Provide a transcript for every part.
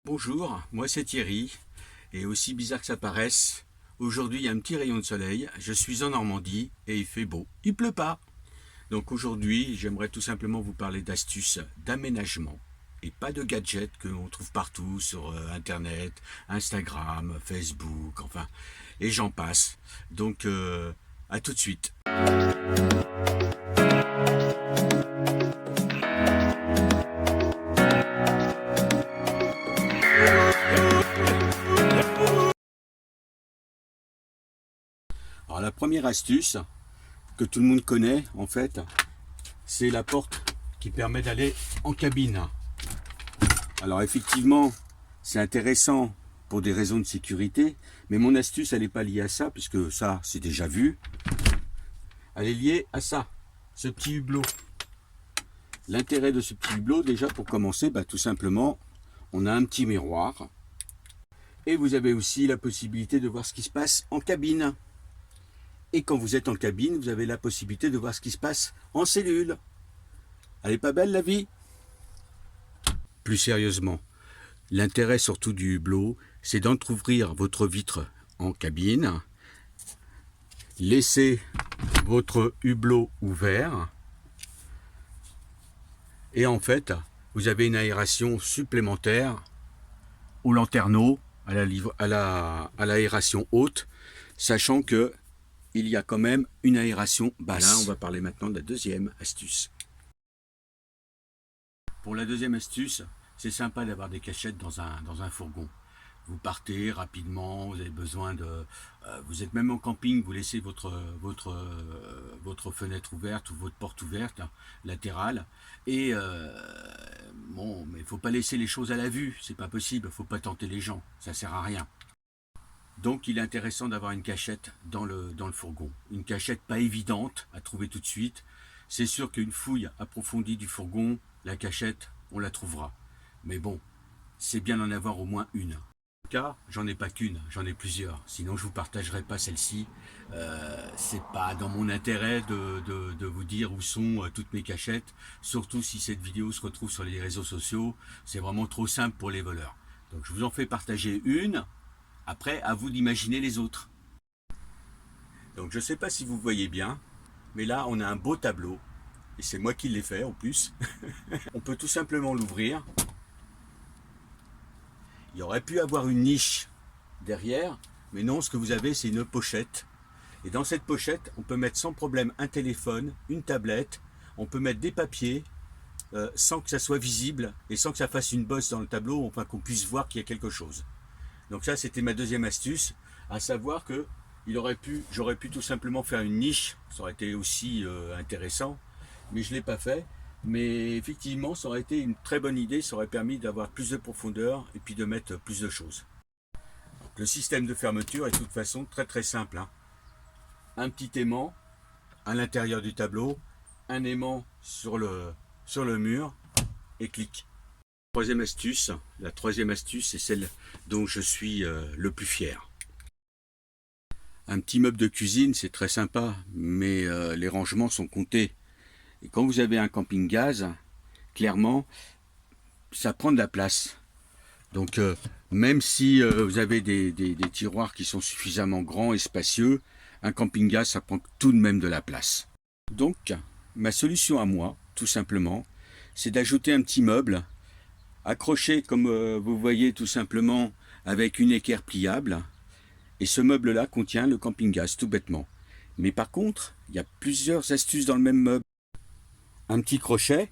Bonjour, moi c'est Thierry, et aussi bizarre que ça paraisse, aujourd'hui il y a un petit rayon de soleil, je suis en Normandie et il fait beau, il pleut pas. Donc aujourd'hui j'aimerais tout simplement vous parler d'astuces d'aménagement et pas de gadgets que l'on trouve partout sur internet, Instagram, Facebook, enfin, et j'en passe. Donc à tout de suite. Alors la première astuce que tout le monde connaît en fait, c'est la porte qui permet d'aller en cabine. Alors effectivement, c'est intéressant pour des raisons de sécurité, mais mon astuce, elle n'est pas liée à ça, puisque ça, c'est déjà vu. Elle est liée à ça, ce petit hublot. L'intérêt de ce petit hublot, déjà pour commencer, tout simplement, on a un petit miroir. Et vous avez aussi la possibilité de voir ce qui se passe en cabine. Et quand vous êtes en cabine, vous avez la possibilité de voir ce qui se passe en cellule. Elle est pas belle la vie? Plus sérieusement, l'intérêt surtout du hublot, c'est d'entrouvrir votre vitre en cabine, laisser votre hublot ouvert, et en fait, vous avez une aération supplémentaire au lanterneau, à l'aération haute, sachant que il y a quand même une aération basse. Là, on va parler maintenant de la deuxième astuce. Pour la deuxième astuce, c'est sympa d'avoir des cachettes dans un fourgon. Vous partez rapidement, vous avez besoin de... vous êtes même en camping, vous laissez votre fenêtre ouverte ou votre porte ouverte, latérale. Et bon, mais il ne faut pas laisser les choses à la vue, c'est pas possible, il ne faut pas tenter les gens, ça sert à rien. Donc il est intéressant d'avoir une cachette dans le fourgon. Une cachette pas évidente à trouver tout de suite. C'est sûr qu'une fouille approfondie du fourgon, la cachette, on la trouvera. Mais bon, c'est bien d'en avoir au moins une. En tout cas, j'en ai pas qu'une, j'en ai plusieurs. Sinon, je vous partagerai pas celle-ci. C'est pas dans mon intérêt de vous dire où sont toutes mes cachettes. Surtout si cette vidéo se retrouve sur les réseaux sociaux. C'est vraiment trop simple pour les voleurs. Donc je vous en fais partager une. Après, à vous d'imaginer les autres. Donc je ne sais pas si vous voyez bien, mais là on a un beau tableau. Et c'est moi qui l'ai fait en plus. On peut tout simplement l'ouvrir. Il y aurait pu avoir une niche derrière, mais non, ce que vous avez, c'est une pochette. Et dans cette pochette, on peut mettre sans problème un téléphone, une tablette, on peut mettre des papiers, sans que ça soit visible et sans que ça fasse une bosse dans le tableau, enfin qu'on puisse voir qu'il y a quelque chose. Donc ça, c'était ma deuxième astuce, à savoir que j'aurais pu tout simplement faire une niche, ça aurait été aussi intéressant, mais je ne l'ai pas fait. Mais effectivement, ça aurait été une très bonne idée, ça aurait permis d'avoir plus de profondeur et puis de mettre plus de choses. Donc, le système de fermeture est de toute façon très très simple. Un petit aimant à l'intérieur du tableau, un aimant sur le mur et clic. La troisième astuce, c'est celle dont je suis le plus fier. Un petit meuble de cuisine, c'est très sympa, mais les rangements sont comptés. Et quand vous avez un camping-gaz, clairement, ça prend de la place. Donc, même si vous avez des tiroirs qui sont suffisamment grands et spacieux, un camping-gaz, ça prend tout de même de la place. Donc, ma solution à moi, tout simplement, c'est d'ajouter un petit meuble accroché, comme vous voyez, tout simplement avec une équerre pliable. Et ce meuble-là contient le camping-gaz, tout bêtement. Mais par contre, il y a plusieurs astuces dans le même meuble. Un petit crochet,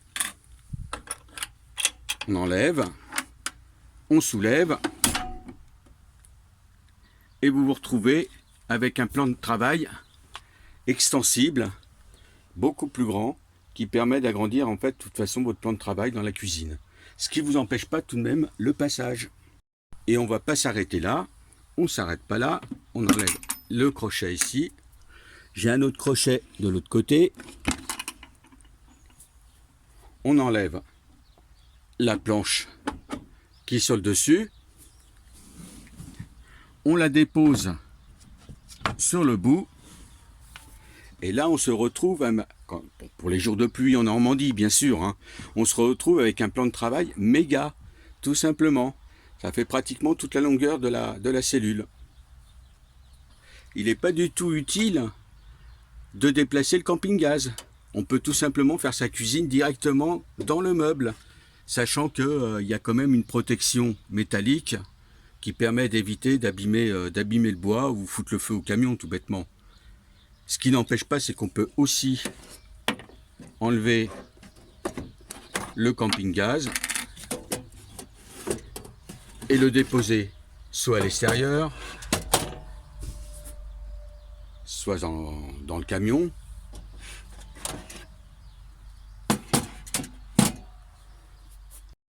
on enlève, on soulève, et vous vous retrouvez avec un plan de travail extensible, beaucoup plus grand, qui permet d'agrandir en fait de toute façon votre plan de travail dans la cuisine. Ce qui ne vous empêche pas tout de même le passage. Et on ne va pas s'arrêter là, on ne s'arrête pas là, on enlève le crochet ici. J'ai un autre crochet de l'autre côté. On enlève la planche qui est sur le dessus. On la dépose sur le bout. Et là, on se retrouve, pour les jours de pluie en Normandie, bien sûr, on se retrouve avec un plan de travail méga, tout simplement. Ça fait pratiquement toute la longueur de la cellule. Il n'est pas du tout utile de déplacer le camping-gaz. On peut tout simplement faire sa cuisine directement dans le meuble, sachant qu'il y a quand même une protection métallique qui permet d'éviter d'abîmer le bois ou foutre le feu au camion tout bêtement. Ce qui n'empêche pas, c'est qu'on peut aussi enlever le camping-gaz et le déposer soit à l'extérieur, soit dans le camion.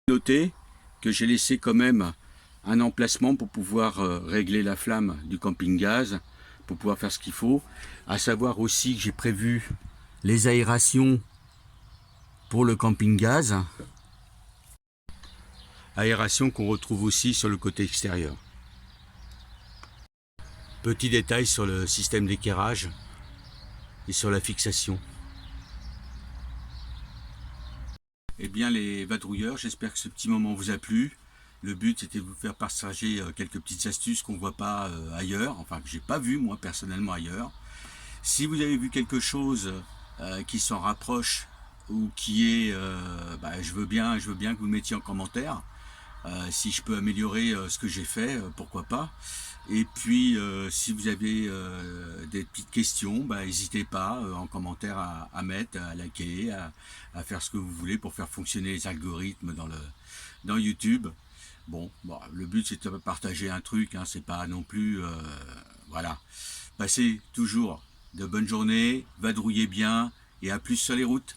Notez que j'ai laissé quand même un emplacement pour pouvoir régler la flamme du camping-gaz, pour pouvoir faire ce qu'il faut. À savoir aussi que j'ai prévu les aérations pour le camping-gaz. Aération qu'on retrouve aussi sur le côté extérieur. Petit détail sur le système d'éclairage et sur la fixation. Eh bien les vadrouilleurs, j'espère que ce petit moment vous a plu. Le but c'était de vous faire partager quelques petites astuces qu'on ne voit pas ailleurs, enfin que j'ai pas vu moi personnellement ailleurs. Si vous avez vu quelque chose qui s'en rapproche ou qui est, je veux bien que vous le mettiez en commentaire. Si je peux améliorer ce que j'ai fait, pourquoi pas. Et puis si vous avez des petites questions, n'hésitez pas en commentaire à mettre, à liker, à faire ce que vous voulez pour faire fonctionner les algorithmes dans YouTube. Bon, le but c'est de partager un truc, hein, c'est pas non plus voilà. Passez toujours de bonnes journées, vadrouillez bien et à plus sur les routes.